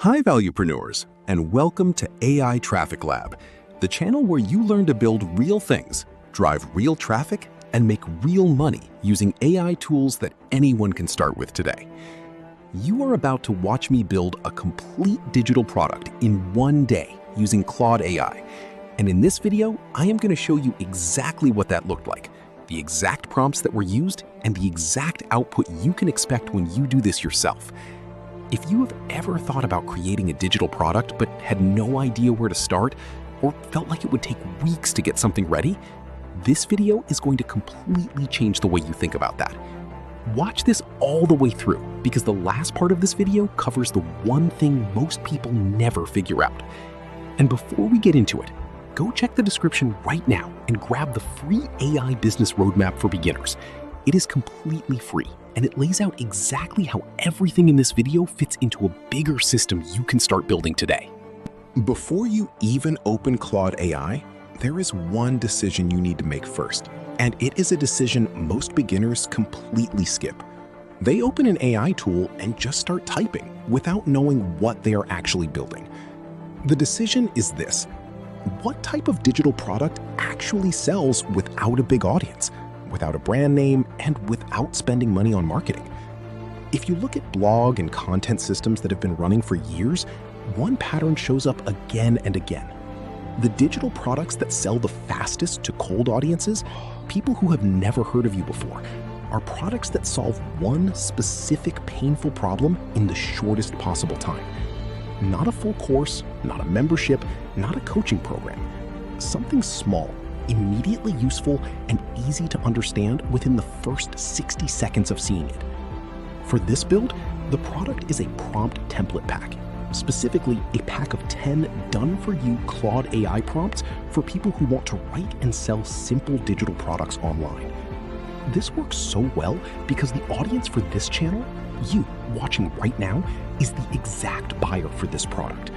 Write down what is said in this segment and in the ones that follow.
Hi, valuepreneurs, and welcome to AI Traffic Lab, the channel where you learn to build real things, drive real traffic, and make real money using AI tools that anyone can start with today. You are about to watch me build a complete digital product in one day using Claude AI. And in this video, I am going to show you exactly what that looked like, the exact prompts that were used, and the exact output you can expect when you do this yourself. If you have ever thought about creating a digital product but had no idea where to start, or felt like it would take weeks to get something ready, this video is going to completely change the way you think about that. Watch this all the way through, because the last part of this video covers the one thing most people never figure out. And before we get into it, go check the description right now and grab the free AI business roadmap for beginners. It is completely free, and it lays out exactly how everything in this video fits into a bigger system you can start building today. Before you even open Claude AI, there is one decision you need to make first, and it is a decision most beginners completely skip. They open an AI tool and just start typing without knowing what they are actually building. The decision is this: what type of digital product actually sells without a big audience, without a brand name, and without spending money on marketing? If you look at blog and content systems that have been running for years, one pattern shows up again and again. The digital products that sell the fastest to cold audiences, people who have never heard of you before, are products that solve one specific painful problem in the shortest possible time. Not a full course, not a membership, not a coaching program. Something small, immediately useful, and easy to understand within the first 60 seconds of seeing it. For this build, the product is a prompt template pack, specifically a pack of 10 done-for-you Claude AI prompts for people who want to write and sell simple digital products online. This works so well because the audience for this channel, you watching right now, is the exact buyer for this product.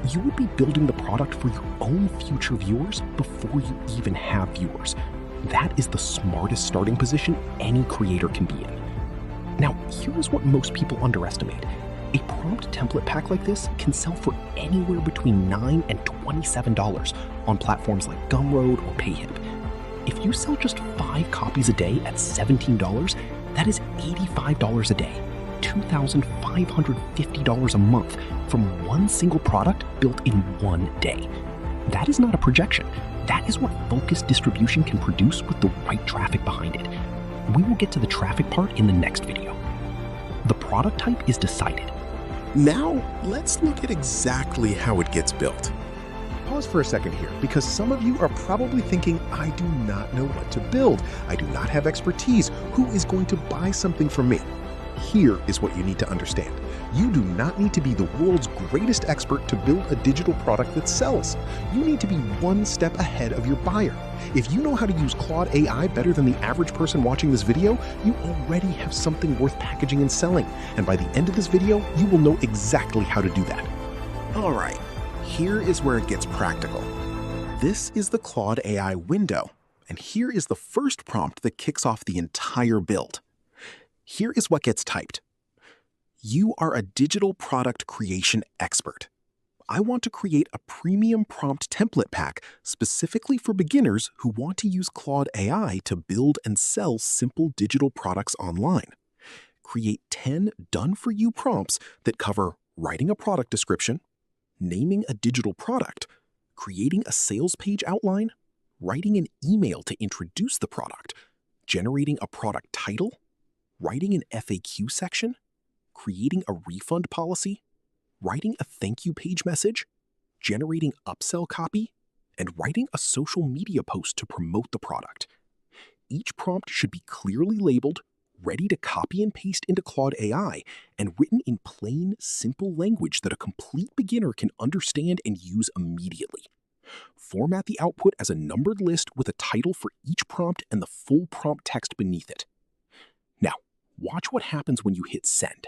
You would be building the product for your own future viewers before you even have viewers. That is the smartest starting position any creator can be in. Now, here's what most people underestimate. A prompt template pack like this can sell for anywhere between $9 and $27 on platforms like Gumroad or Payhip. If you sell just 5 copies a day at $17, that is $85 a day, $2,550 a month from one single product built in one day. That is not a projection. That is what focused distribution can produce with the right traffic behind it. We will get to the traffic part in the next video. The product type is decided. Now, let's look at exactly how it gets built. Pause for a second here, because some of you are probably thinking, I do not know what to build. I do not have expertise. Who is going to buy something from me? Here is what you need to understand. You do not need to be the world's greatest expert to build a digital product that sells. You need to be one step ahead of your buyer. If you know how to use Claude AI better than the average person watching this video, you already have something worth packaging and selling. And by the end of this video, you will know exactly how to do that. All right, here is where it gets practical. This is the Claude AI window, and here is the first prompt that kicks off the entire build. Here is what gets typed. You are a digital product creation expert. I want to create a premium prompt template pack specifically for beginners who want to use Claude AI to build and sell simple digital products online. Create 10 done-for-you prompts that cover writing a product description, naming a digital product, creating a sales page outline, writing an email to introduce the product, generating a product title, writing an FAQ section, creating a refund policy, writing a thank you page message, generating upsell copy, and writing a social media post to promote the product. Each prompt should be clearly labeled, ready to copy and paste into Claude AI, and written in plain, simple language that a complete beginner can understand and use immediately. Format the output as a numbered list with a title for each prompt and the full prompt text beneath it. Now, watch what happens when you hit send.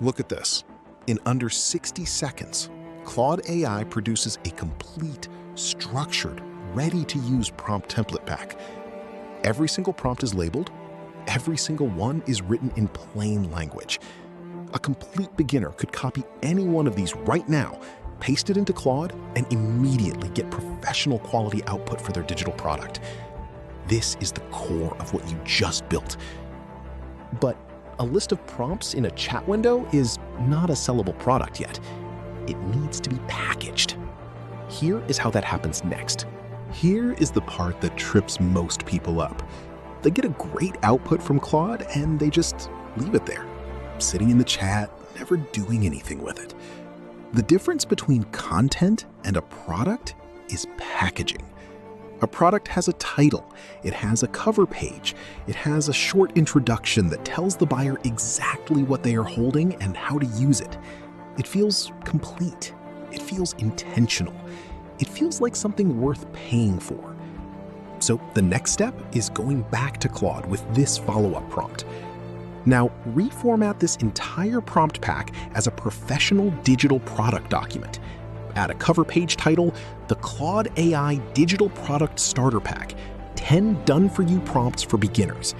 Look at this. In under 60 seconds, Claude AI produces a complete, structured, ready-to-use prompt template pack. Every single prompt is labeled. Every single one is written in plain language. A complete beginner could copy any one of these right now, paste it into Claude, and immediately get professional quality output for their digital product. This is the core of what you just built. But a list of prompts in a chat window is not a sellable product yet. It needs to be packaged. Here is how that happens next. Here is the part that trips most people up. They get a great output from Claude and they just leave it there, sitting in the chat, never doing anything with it. The difference between content and a product is packaging. A product has a title, it has a cover page, it has a short introduction that tells the buyer exactly what they are holding and how to use it. It feels complete. It feels intentional. It feels like something worth paying for. So the next step is going back to Claude with this follow-up prompt. Now, reformat this entire prompt pack as a professional digital product document. Add a cover page title, the Claude AI Digital Product Starter Pack, 10 done-for-you prompts for beginners.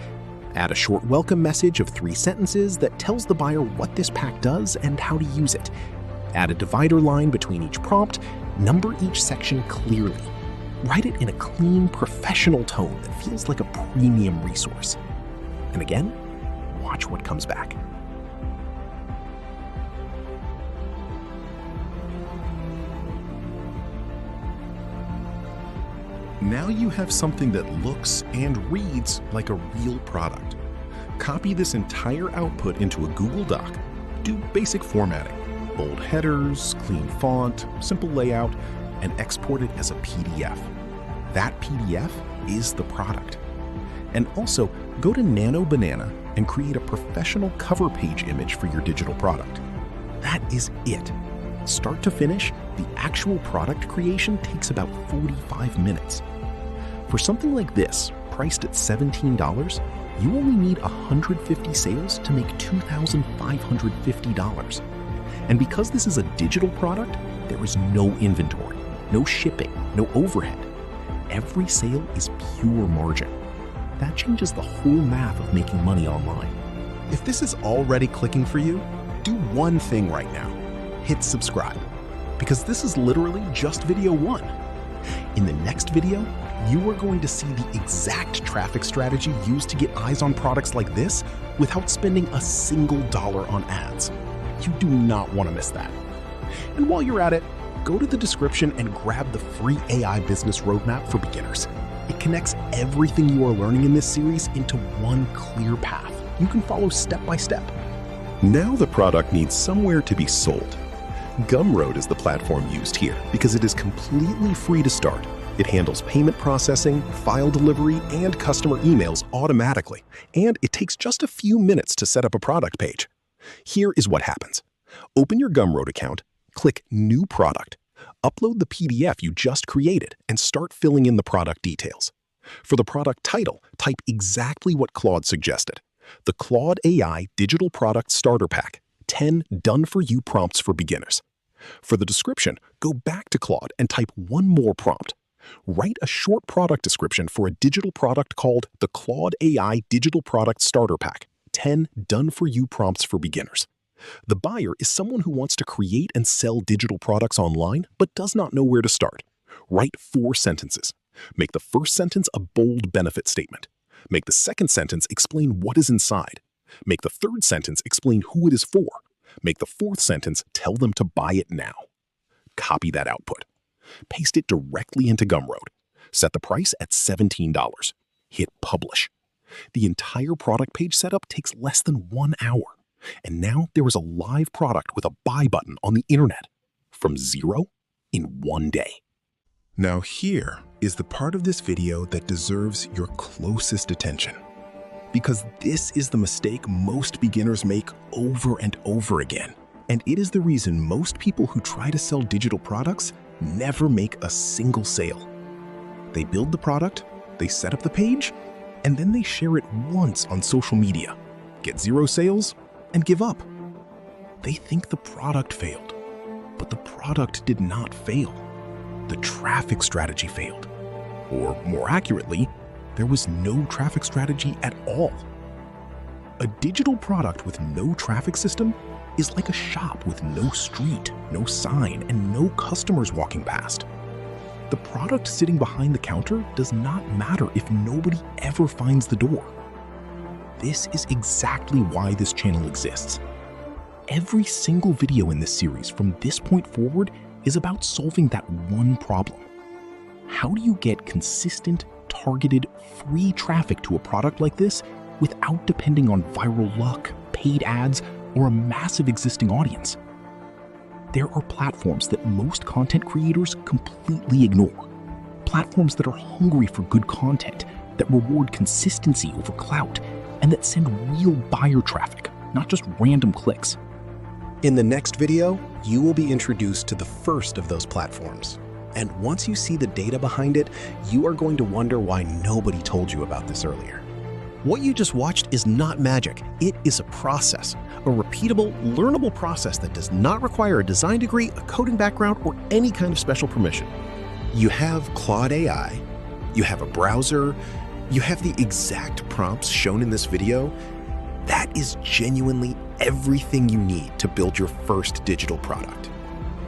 Add a short welcome message of 3 sentences that tells the buyer what this pack does and how to use it. Add a divider line between each prompt, number each section clearly. Write it in a clean, professional tone that feels like a premium resource. And again, watch what comes back. Now you have something that looks and reads like a real product. Copy this entire output into a Google Doc. Do basic formatting, bold headers, clean font, simple layout, and export it as a PDF. That PDF is the product. And also, go to Nano Banana and create a professional cover page image for your digital product. That is it. Start to finish, the actual product creation takes about 45 minutes. For something like this, priced at $17, you only need 150 sales to make $2,550. And because this is a digital product, there is no inventory, no shipping, no overhead. Every sale is pure margin. That changes the whole math of making money online. If this is already clicking for you, do one thing right now. Hit subscribe, because this is literally just video 1. In the next video, you are going to see the exact traffic strategy used to get eyes on products like this without spending a single dollar on ads. You do not want to miss that. And while you're at it, go to the description and grab the free AI business roadmap for beginners. It connects everything you are learning in this series into one clear path you can follow step by step. Now the product needs somewhere to be sold. Gumroad is the platform used here because it is completely free to start. It handles payment processing, file delivery, and customer emails automatically, and it takes just a few minutes to set up a product page. Here is what happens. Open your Gumroad account, click New Product, upload the PDF you just created, and start filling in the product details. For the product title, type exactly what Claude suggested. The Claude AI Digital Product Starter Pack, 10 done-for-you prompts for beginners. For the description, go back to Claude and type one more prompt. Write a short product description for a digital product called the Claude AI Digital Product Starter Pack, 10 done-for-you prompts for beginners. The buyer is someone who wants to create and sell digital products online but does not know where to start. Write 4 sentences. Make the first sentence a bold benefit statement. Make the second sentence explain what is inside. Make the third sentence explain who it is for. Make the fourth sentence tell them to buy it now. Copy that output. Paste it directly into Gumroad. Set the price at $17. Hit Publish. The entire product page setup takes less than 1 hour. And now there is a live product with a buy button on the internet. From zero in 1 day. Now here is the part of this video that deserves your closest attention. Because this is the mistake most beginners make over and over again. And it is the reason most people who try to sell digital products never make a single sale. They build the product, they set up the page, and then they share it once on social media, get 0 sales, and give up. They think the product failed, but the product did not fail. the traffic strategy failed. Or more accurately, there was no traffic strategy at all. A digital product with no traffic system is like a shop with no street, no sign, and no customers walking past. The product sitting behind the counter does not matter if nobody ever finds the door. This is exactly why this channel exists. Every single video in this series from this point forward is about solving that one problem. How do you get consistent, targeted, free traffic to a product like this without depending on viral luck, paid ads, or a massive existing audience? There are platforms that most content creators completely ignore. Platforms that are hungry for good content, that reward consistency over clout, and that send real buyer traffic, not just random clicks. In the next video, you will be introduced to the first of those platforms. And once you see the data behind it, you are going to wonder why nobody told you about this earlier. What you just watched is not magic. It is a process, a repeatable, learnable process that does not require a design degree, a coding background, or any kind of special permission. You have Claude AI, you have a browser, you have the exact prompts shown in this video. That is genuinely everything you need to build your first digital product.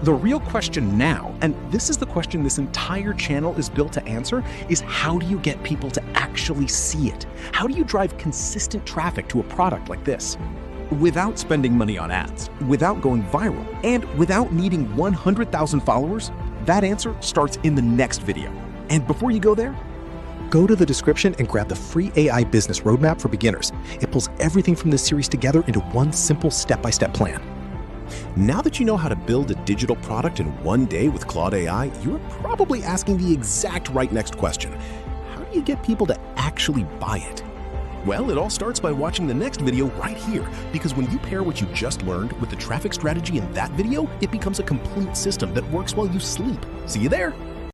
The real question now, and this is the question this entire channel is built to answer, is how do you get people to actually see it? How do you drive consistent traffic to a product like this? Without spending money on ads, without going viral, and without needing 100,000 followers? That answer starts in the next video. And before you go there, go to the description and grab the free AI business roadmap for beginners. It pulls everything from this series together into one simple step-by-step plan. Now that you know how to build a digital product in one day with Claude AI, you're probably asking the exact right next question. How do you get people to actually buy it? Well, it all starts by watching the next video right here, because when you pair what you just learned with the traffic strategy in that video, it becomes a complete system that works while you sleep. See you there!